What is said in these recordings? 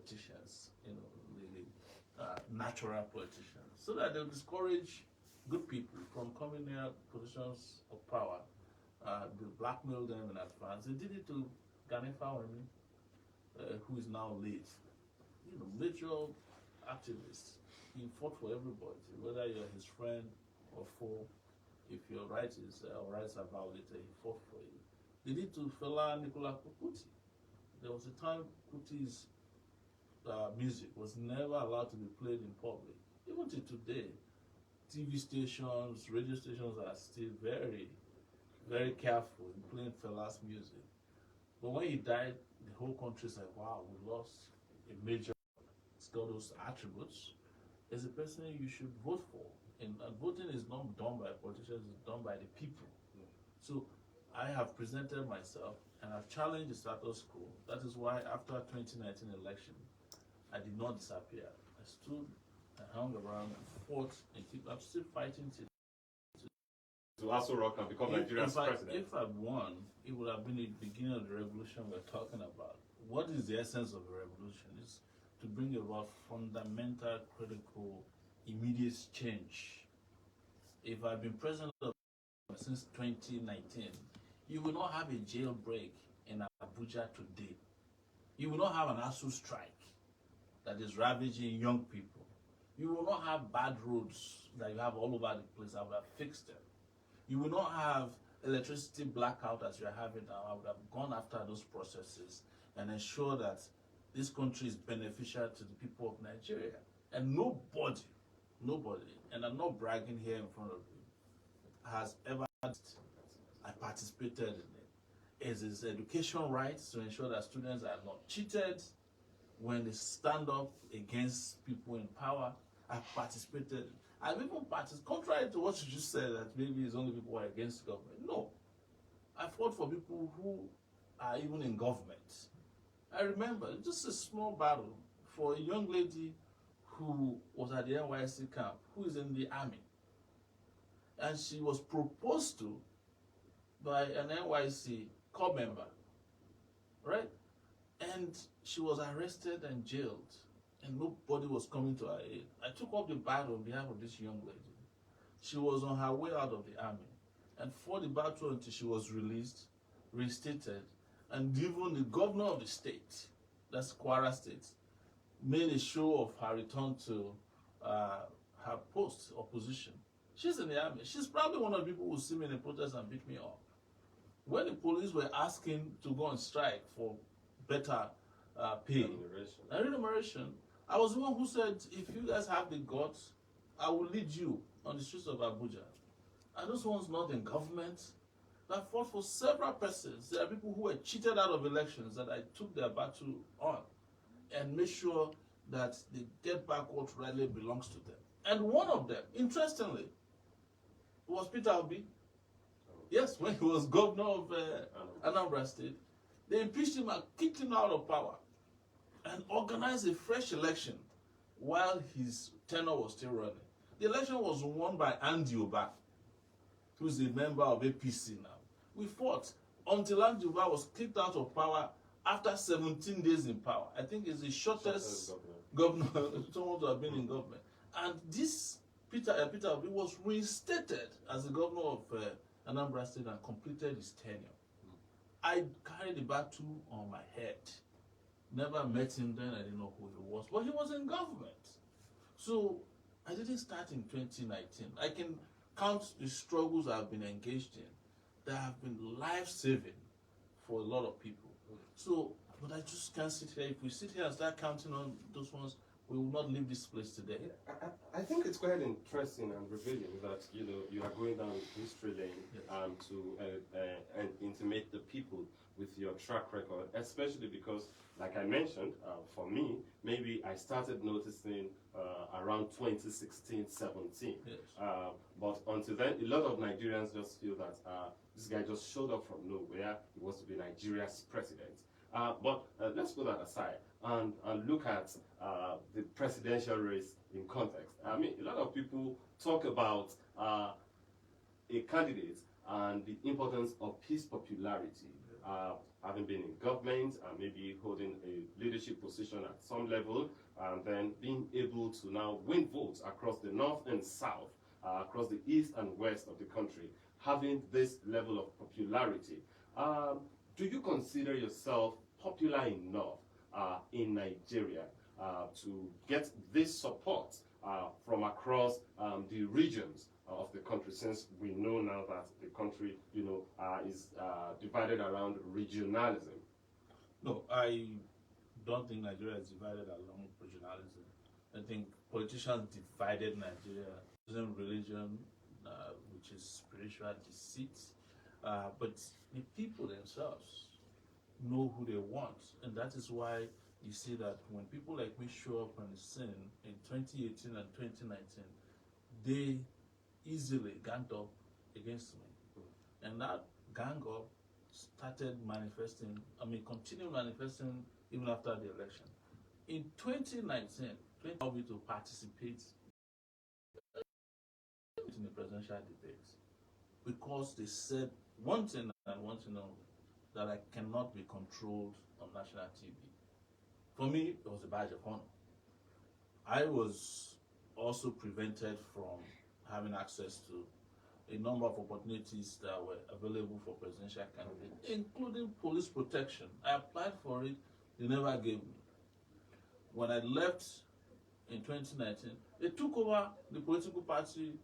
politicians, natural politicians, so that they'll discourage good people from coming near positions of power. They blackmail them in advance. They did it to Gani Fawemi, who is now late. Major activist. He fought for everybody, whether you're his friend or foe. If your rights are violated, he fought for you. They did to fella Nicola Kuti. There was a time Kuti's music was never allowed to be played in public. Even to today, TV stations, radio stations are still very, very careful in playing fella's music. But when he died, the whole country said, wow, we lost a major. It's got those attributes. As a person you should vote for. And voting is not done by politicians, it's done by the people. So I have presented myself and I've challenged the status quo. That is why after 2019 election, I did not disappear. I stood and hung around and fought and I'm still fighting to also rock and become Nigeria's president. If I won, it would have been the beginning of the revolution we're talking about. What is the essence of a revolution? It's to bring about fundamental, critical, immediate change. If I've been president since 2019, you will not have a jailbreak in Abuja today. You will not have an ASU strike that is ravaging young people. You will not have bad roads that you have all over the place. I would have fixed them. You will not have electricity blackout as you're having now. I would have gone after those processes and ensure that this country is beneficial to the people of Nigeria. And nobody, and I'm not bragging here in front of you, has ever, I participated in it. It is education rights to ensure that students are not cheated when they stand up against people in power. I've participated. I've even participated, contrary to what you just said, that maybe it's only people who are against the government. No. I fought for people who are even in government. I remember just a small battle for a young lady who was at the NYC camp, who is in the army. And she was proposed to by an NYC corps member, right? And she was arrested and jailed, and nobody was coming to her aid. I took up the battle on behalf of this young lady. She was on her way out of the army, and fought the battle until she was released, reinstated, and even the governor of the state, that's Kwara State, made a show of her return to her post or position. She's in the army. She's probably one of the people who see me in a protest and beat me up. When the police were asking to go on strike for better pay and remuneration, I was the one who said, if you guys have the guts, I will lead you on the streets of Abuja. And those ones not in government, that fought for several persons. There are people who were cheated out of elections that I took their battle on and made sure that they get back what rightly belongs to them. And one of them, interestingly, was Peter Obi. Yes, when he was governor of Anambra State, they impeached him and kicked him out of power and organized a fresh election while his tenure was still running. The election was won by Andy Oba, who is a member of APC now. We fought until Andy Oba was kicked out of power after 17 days in power. I think it's the shortest governor someone to have been in government. And this Peter Obi was reinstated as the governor of Anambra State and completed his tenure. I carried the battle on my head. Never met him then, I didn't know who he was, but he was in government. So I didn't start in 2019. I can count the struggles I've been engaged in that have been life-saving for a lot of people. So, but I just can't sit here. If we sit here and start counting on those ones, we will not leave this place today. I think it's quite interesting and revealing that you are going down history lane to intimate the people with your track record, especially because, like I mentioned, for me, maybe I started noticing around 2016, 17. Yes. But until then, a lot of Nigerians just feel that this guy just showed up from nowhere. He was to be Nigeria's president. But let's put that aside and look at the presidential race in context. I mean, a lot of people talk about a candidate and the importance of his popularity. having been in government and maybe holding a leadership position at some level, and then being able to now win votes across the north and south, across the east and west of the country, having this level of popularity. Do you consider yourself popular enough in Nigeria to get this support from across the regions of the country, since we know now that the country, is divided around regionalism? No, I don't think Nigeria is divided along regionalism. I think politicians divided Nigeria using religion, which is spiritual deceit, but the people themselves know who they want, and that is why you see that when people like me show up on the scene in 2018 and 2019, they easily ganged up against me. And that gang up started manifesting, continued manifesting even after the election. In 2019, they allowed me to participate in the presidential debates because they said one thing and one thing only, that I cannot be controlled on national TV. For me, it was a badge of honor. I was also prevented from having access to a number of opportunities that were available for presidential candidates, including police protection. I applied for it, they never gave me. When I left in 2019, they took over the political party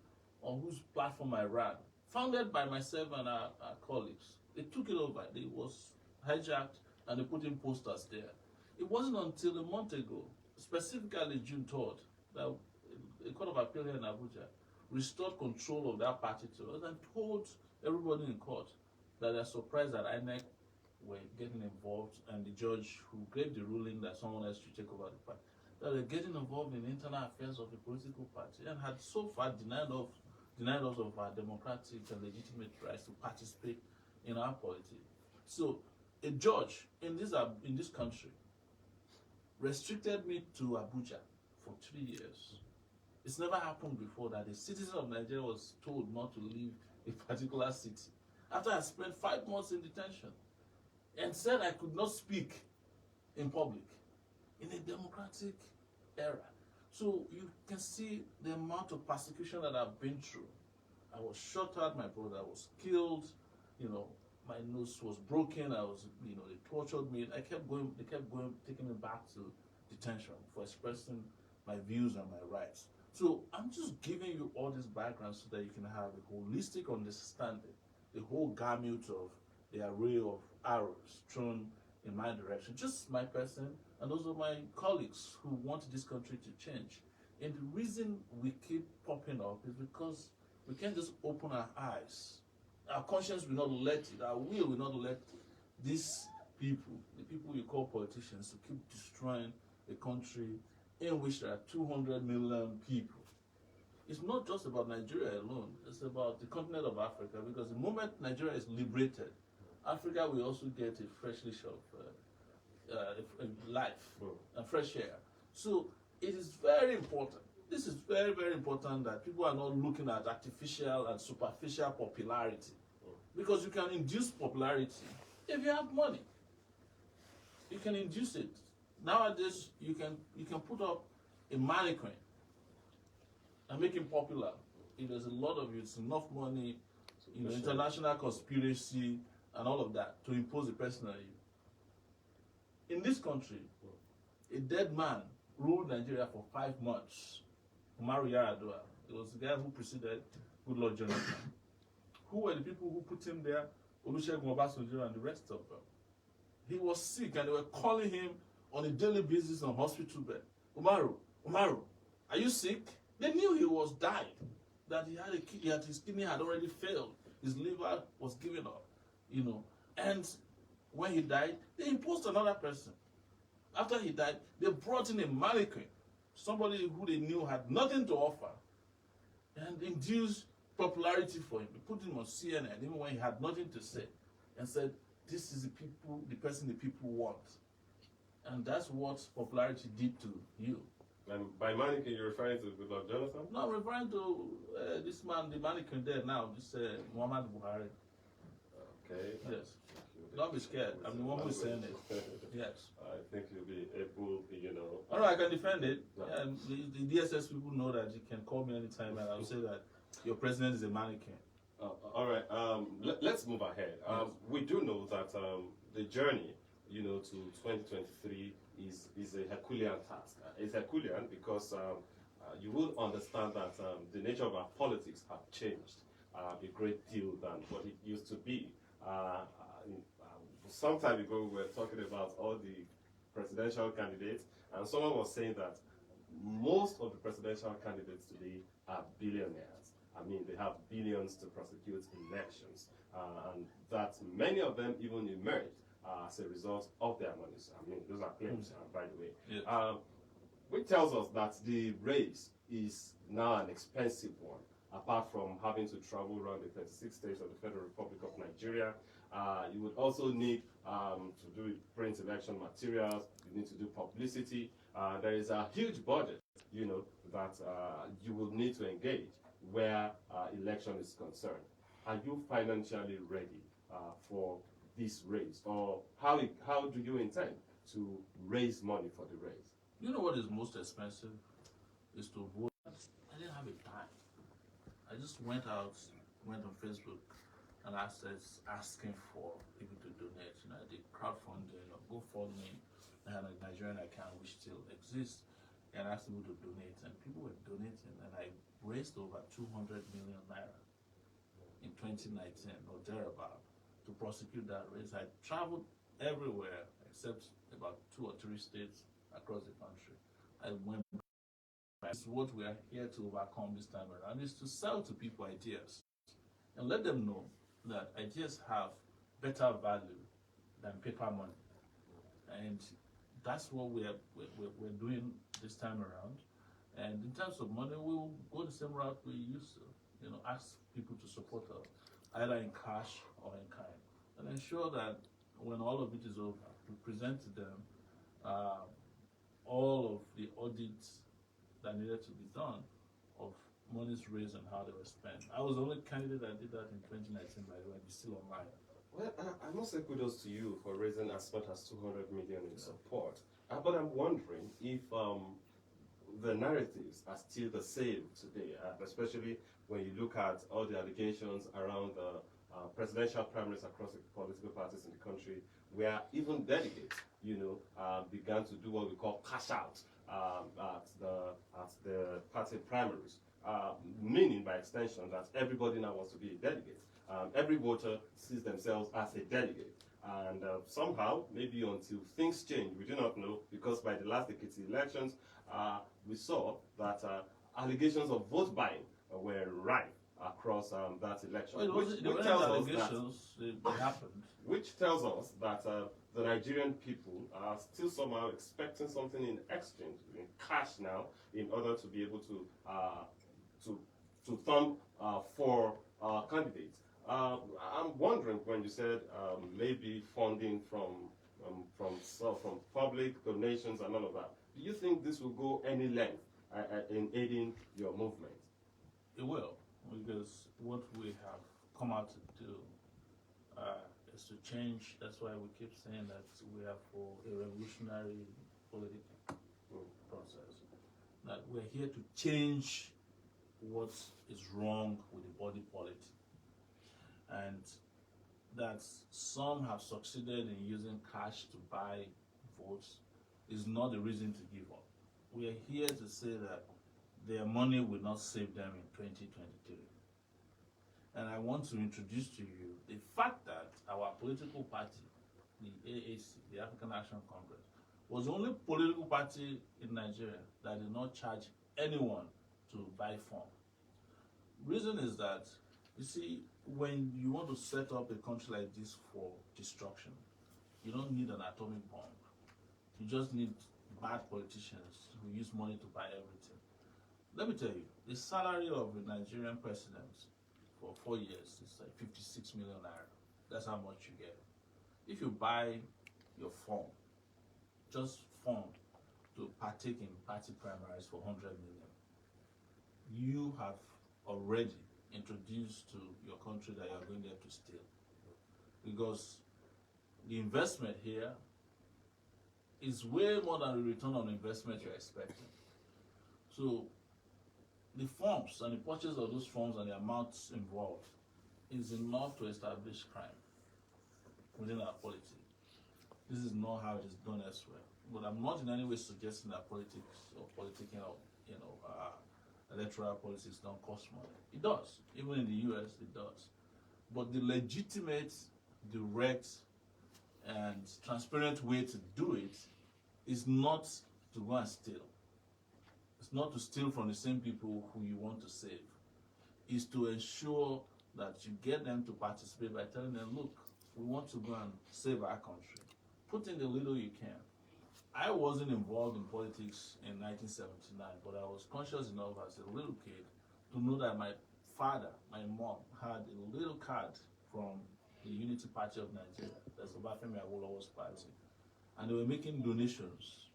on whose platform I ran, founded by myself and our colleagues. They took it over. It was hijacked and they put in posters there. It wasn't until a month ago, specifically June 3rd, that a court of appeal here in Abuja restored control of that party to us and told everybody in court that they're surprised that INEC were getting involved, and the judge who gave the ruling that someone else should take over the party, that they're getting involved in internal affairs of the political party and had so far denied us of our democratic and legitimate rights to participate in our politics. So a judge in this country restricted me to Abuja for 3 years. It's never happened before that a citizen of Nigeria was told not to leave a particular city after I spent 5 months in detention and said I could not speak in public in a democratic era. So you can see the amount of persecution that I've been through. I was shot at, my brother was killed, my nose was broken, they tortured me. They kept going, taking me back to detention for expressing my views and my rights. So I'm just giving you all this background so that you can have a holistic understanding, the whole gamut of the array of arrows thrown in my direction, just my person and those of my colleagues who want this country to change. And the reason we keep popping up is because we can't just open our eyes. Our conscience will not let it, our will not let these people, the people you call politicians, to keep destroying a country in which there are 200 million people. It's not just about Nigeria alone, it's about the continent of Africa, because the moment Nigeria is liberated, Africa will also get a fresh leash of life and fresh air. So it is very important. This is very, very important that people are not looking at artificial and superficial popularity, because you can induce popularity if you have money. You can induce it. Nowadays, you can put up a mannequin and make him popular. If there's a lot of you, it's enough money, international conspiracy and all of that to impose a person on you. In this country, a dead man ruled Nigeria for 5 months. Umaru Yar'Adua. It was the guy who preceded Goodluck Jonathan. Who were the people who put him there? Olusegun Obasanjo and the rest of them. He was sick and they were calling him on a daily basis on hospital bed. Umaru, are you sick? They knew he was dying, that his kidney had already failed, his liver was giving up, And when he died, they imposed another person. After he died, they brought in a mannequin, somebody who they knew had nothing to offer, and induced popularity for him. They put him on CNN even when he had nothing to say, and said, "This is the person the people want." And that's what popularity did to you. And by mannequin, you're referring to Goodluck Jonathan? No, I'm referring to this man, the mannequin there now, this Muhammad Buhari. Okay. Yes. Don't be scared. I'm the one who's saying it. Yes. I think you'll be able, Oh, no, I can defend it. Yeah, the DSS people know that you can call me anytime and I'll say that your president is a mannequin. All right. Let's move ahead. We do know that the journey, to 2023 is a Herculean task. It's Herculean because you will understand that the nature of our politics have changed a great deal than what it used to be. Some time ago, we were talking about all the presidential candidates, and someone was saying that most of the presidential candidates today are billionaires. I mean, they have billions to prosecute elections, and that many of them even emerged as a result of their monies. I mean, those are claims, by the way. Yes. Which tells us that the race is now an expensive one. Apart from having to travel around the 36 states of the Federal Republic of Nigeria, you would also need to do print election materials, you need to do publicity. There is a huge budget, that you will need to engage where election is concerned. Are you financially ready for this race? Or how do you intend to raise money for the race? You know what is most expensive? Is to vote. I didn't have a time. I just went on Facebook, and I started asking for people to donate. I did crowdfunding or GoFundMe. I had a Nigerian account which still exists, and I asked people to donate, and people were donating, and I raised over 200 million naira in 2019 or thereabout to prosecute that race. I traveled everywhere except about 2 or 3 states across the country. I went. It's what we are here to overcome this time around, is to sell to people ideas and let them know that ideas have better value than paper money. And that's what we're doing this time around. And in terms of money, we will go the same route we used to, ask people to support us, either in cash or in kind, and ensure that when all of it is over, we present to them all of the audits that needed to be done of monies raised and how they were spent. I was the only candidate that did that in 2019, by the way, it's still online. Well, I must say kudos to you for raising as much as 200 million in support. But I'm wondering if the narratives are still the same today, especially when you look at all the allegations around the presidential primaries across the political parties in the country, where even delegates, began to do what we call cash out at the party primaries, meaning by extension that everybody now wants to be a delegate. Every voter sees themselves as a delegate. And somehow, maybe until things change, we do not know, because by the last decade's elections, we saw that allegations of vote buying were rife across that election. Well, which tells us that it happened. Which tells us that the Nigerian people are still somehow expecting something in exchange, in cash now, in order to be able to thumb for candidates. I'm wondering, when you said maybe funding from public donations and all of that, do you think this will go any length in aiding your movement? It will, because what we have come out to do is to change. That's why we keep saying that we are for a revolutionary political process. That we're here to change what is wrong with the body politic. And that some have succeeded in using cash to buy votes is not the reason to give up. We are here to say that their money will not save them in 2023. And I want to introduce to you the fact that our political party, the AAC, the African National Congress, was the only political party in Nigeria that did not charge anyone to buy form. Reason is that, you see, when you want to set up a country like this for destruction, you don't need an atomic bomb. You just need bad politicians who use money to buy everything. Let me tell you, the salary of a Nigerian president for 4 years is like 56 million naira. That's how much you get. If you buy your form, just form to partake in party primaries for 100 million, you have already introduced to your country that you're going there to steal. Because the investment here is way more than the return on investment you're expecting. So the forms and the purchase of those forms and the amounts involved is enough to establish crime within our polity. This is not how it is done elsewhere. But I'm not in any way suggesting that politics or politicking or electoral politics don't cost money. It does. Even in the US, it does. But the legitimate, direct, and transparent way to do it is not to go and steal. It's not to steal from the same people who you want to save. It's to ensure that you get them to participate by telling them, look, we want to go and save our country. Put in the little you can. I wasn't involved in politics in 1979, but I was conscious enough as a little kid to know that my father, my mom, had a little card from the Unity Party of Nigeria, that's the Obafemi Awolowo's party, and they were making donations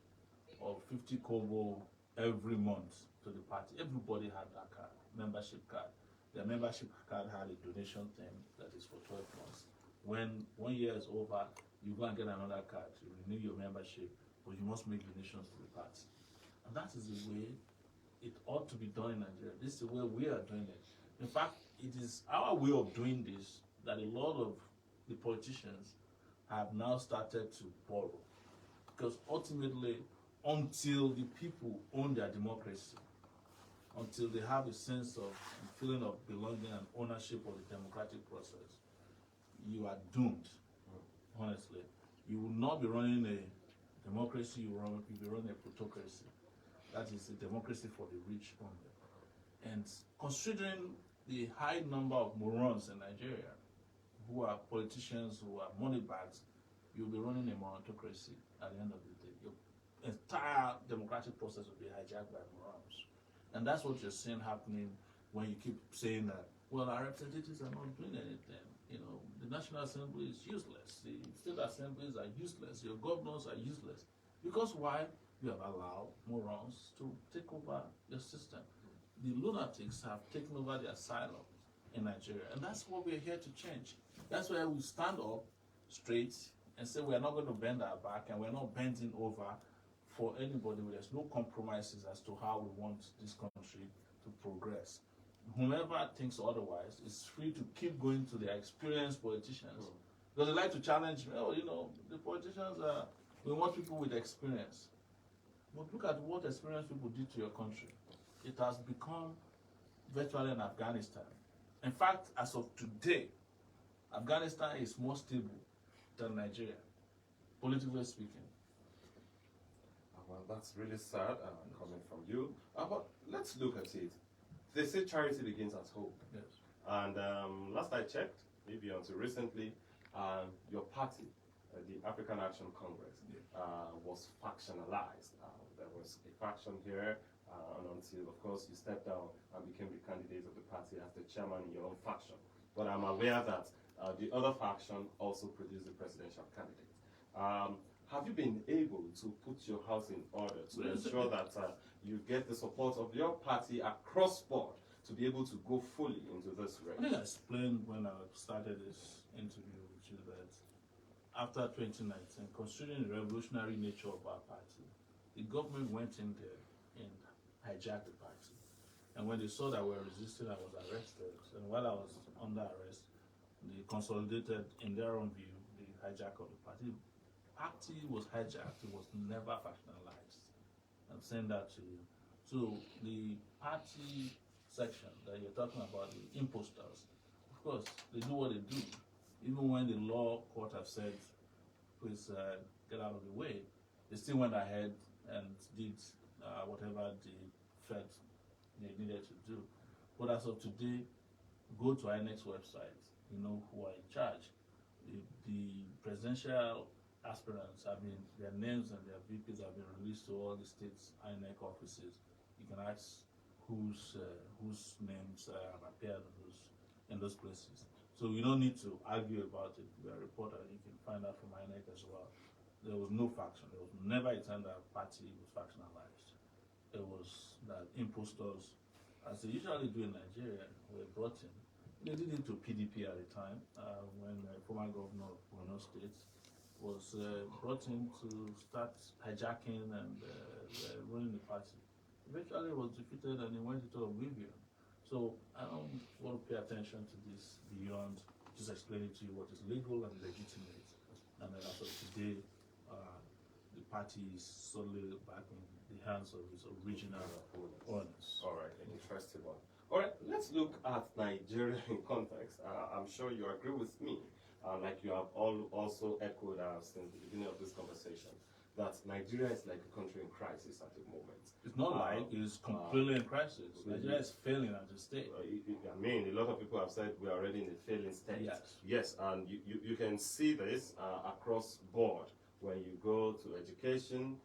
of 50 kobo every month to the party. Everybody had that card, membership card. Their membership card had a donation thing that is for 12 months. When 1 year is over, you go and get another card to renew your membership, but you must make donations to the party. And that is the way it ought to be done in Nigeria. This is the way we are doing it. In fact, it is our way of doing this that a lot of the politicians have now started to borrow. Because ultimately, until the people own their democracy, until they have a sense of and feeling of belonging and ownership of the democratic process, you are doomed, honestly. You will not be running a democracy, you'll be running a plutocracy. That is a democracy for the rich only. And considering the high number of morons in Nigeria, who are politicians, who are money bags, you'll be running a meritocracy at the end of the day. Your entire democratic process will be hijacked by morons. And that's what you're seeing happening when you keep saying that, well, our representatives are not doing anything. You know, the National Assembly is useless. The state assemblies are useless. Your governors are useless. Because why? You have allowed morons to take over your system. The lunatics have taken over the asylum in Nigeria. And that's what we're here to change. That's why we stand up straight and say we're not going to bend our back and we're not bending over for anybody. There's no compromises as to how we want this country to progress. Whomever thinks otherwise is free to keep going to their experienced politicians. Because they like to challenge me, the politicians we want people with experience. But look at what experienced people did to your country. It has become virtually an Afghanistan. In fact, as of today, Afghanistan is more stable than Nigeria, politically speaking. Well, that's really sad coming from you. But let's look at it. They say charity begins at home. Yes. And last I checked, maybe until recently, your party, the African Action Congress, was factionalized. There was a faction here, and until, of course, you stepped down and became the candidate of the party as the chairman in your own faction. But I'm aware that the other faction also produced the presidential candidate. Have you been able to put your house in order to ensure that you get the support of your party across board to be able to go fully into this race? I think I explained when I started this interview with you that after 2019, considering the revolutionary nature of our party, the government went in there and hijacked the party. And when they saw that we were resisting, I was arrested. And while I was under arrest, they consolidated, in their own view, the hijack of the party. The party was hijacked, it was never factionalized. I'm saying that to you. So the party section that you're talking about, the imposters, of course, they do what they do. Even when the law court have said, please get out of the way, they still went ahead and did whatever they felt they needed to do. But as of today, go to INEC's website, you know who are in charge. The presidential aspirants have been, their names and their VPs have been released to all the states INEC offices. You can ask whose names have appeared in those places. So you don't need to argue about it. You're a reporter, you can find out from INEC as well. There was no faction. There was never a time that party was factionalized. It was that impostors, as they usually do in Nigeria, were brought in. They did it to PDP at the time, when former governor of Borno State was brought in to start hijacking and running the party. Eventually, he was defeated and he went into oblivion. So I don't want to pay attention to this beyond just explaining to you what is legal and legitimate. And then as of today, the party is solely back in the hands of its original owners. All right, an interesting one. All right, let's look at Nigeria in context. I'm sure you agree with me, like you have also echoed since the beginning of this conversation, that Nigeria is like a country in crisis at the moment. It's not like it's completely in crisis. Nigeria is failing as a state. I mean, a lot of people have said we are already in a failing state. Yes. Yes, and you can see this across board. When you go to education,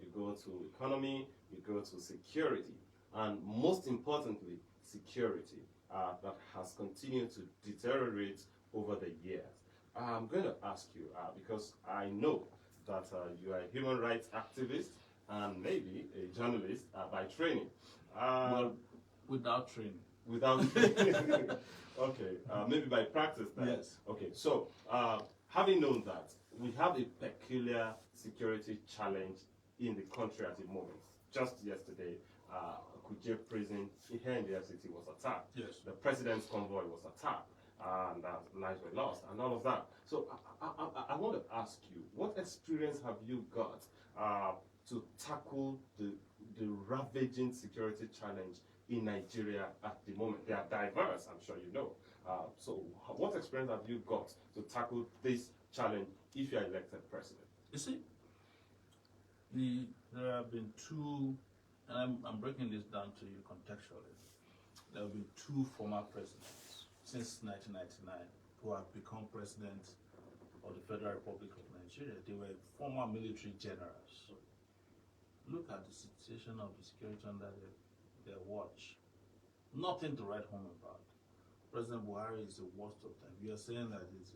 you go to economy, you go to security, and most importantly, security that has continued to deteriorate over the years. I'm going to ask you, because I know that you are a human rights activist and maybe a journalist by training. Well, without training. Without training. Okay, maybe by practice then. Yes. Okay, so having known that, we have a peculiar security challenge in the country at the moment. Just yesterday, Kuje prison here in the FCT was attacked. Yes. The president's convoy was attacked, and lives were lost, and all of that. So I want to ask you, what experience have you got to tackle the ravaging security challenge in Nigeria at the moment? They are diverse, I'm sure you know. So what experience have you got to tackle this challenge if you are elected president? You see, there have been two, and I'm breaking this down to you contextually. There have been two former presidents since 1999 who have become president of the Federal Republic of Nigeria. They were former military generals. Look at the situation of the security under their watch. Nothing to write home about. President Buhari is the worst of them. You are saying that his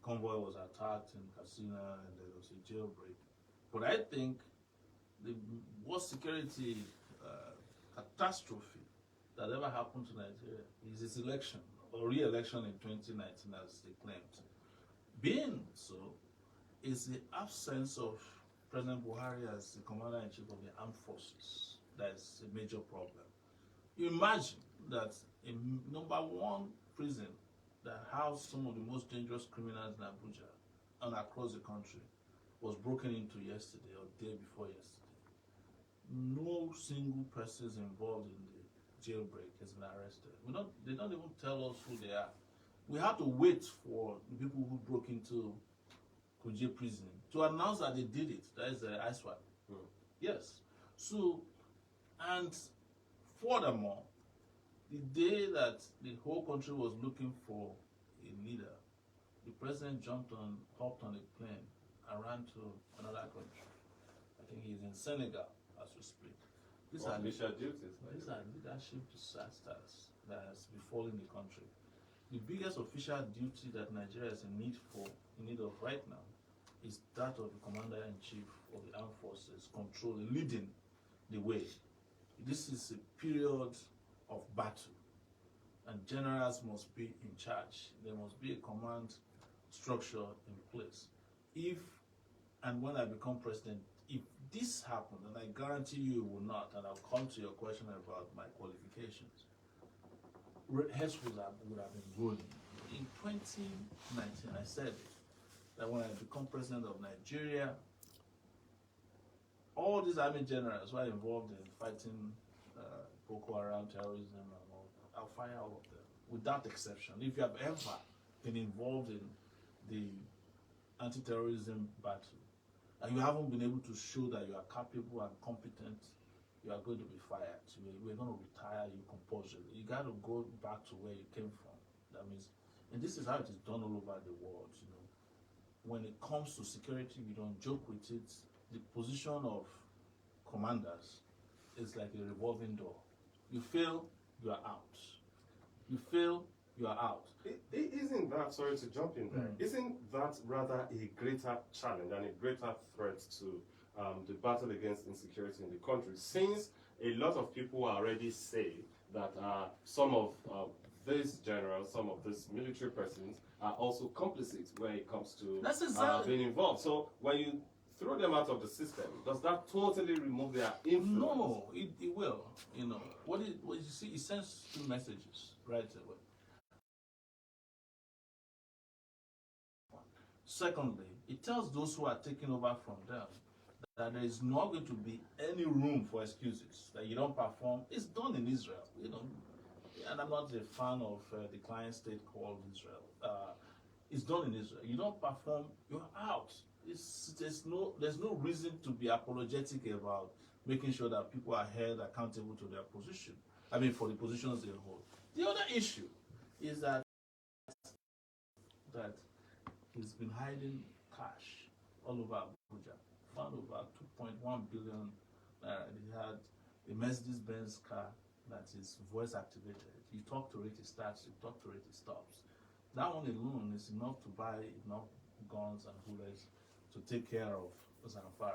convoy was attacked in Katsina and there was a jailbreak. But I think the worst security catastrophe that ever happened to Nigeria is his election or re-election in 2019, as they claimed. Being so, is the absence of President Buhari as the commander-in-chief of the armed forces that is a major problem. You imagine that a #1 prison that housed some of the most dangerous criminals in Abuja and across the country was broken into yesterday or the day before yesterday. No single person involved in the jailbreak has been arrested. They don't even tell us who they are. We have to wait for the people who broke into Kuje prison to announce that they did it. That is the ISWAP. Yes. So, and furthermore, the day that the whole country was looking for a leader, the president hopped on a plane and ran to another country. I think he's in Senegal as we speak. These are leadership disasters that has befallen the country. The biggest official duty that Nigeria is in need of right now is that of the commander-in-chief of the armed forces, leading the way. This is a period of battle, and generals must be in charge. There must be a command structure in place. If and when I become president, if this happens, and I guarantee you it will not, and I'll come to your question about my qualifications, heads would have been rolling. In 2019, I said that when I become president of Nigeria, all these army generals who are involved in fighting Boko Haram, terrorism, and all, I'll fire all of them, without exception. If you have ever been involved in the antiterrorism battle, and you haven't been able to show that you are capable and competent, you are going to be fired. We're going to retire you compulsorily. You got to go back to where you came from. That means, and this is how it is done all over the world. You know, when it comes to security, we don't joke with it. The position of commanders is like a revolving door. You fail, you are out. You fail, you are out. Isn't that, sorry to jump in there, isn't that rather a greater challenge and a greater threat to the battle against insecurity in the country, since a lot of people already say that some of these generals, some of these military persons, are also complicit when it comes to That's exactly being involved. So when you throw them out of the system, does that totally remove their influence? No, it will. You know what you see, it sends two messages right away. Secondly, it tells those who are taking over from them that there is not going to be any room for excuses. That you don't perform, it's done in Israel. You know, and I'm not a fan of the client state called Israel. It's done in Israel. You don't perform, you're out. There's no reason to be apologetic about making sure that people are held accountable to their position. I mean, for the positions they hold. The other issue is that he's been hiding cash all over Abuja. Found over 2.1 billion. He had a Mercedes-Benz car that is voice activated. You talk to it, it starts. You talk to it, it stops. That one alone is enough to buy enough guns and bullets to take care of Zamfara.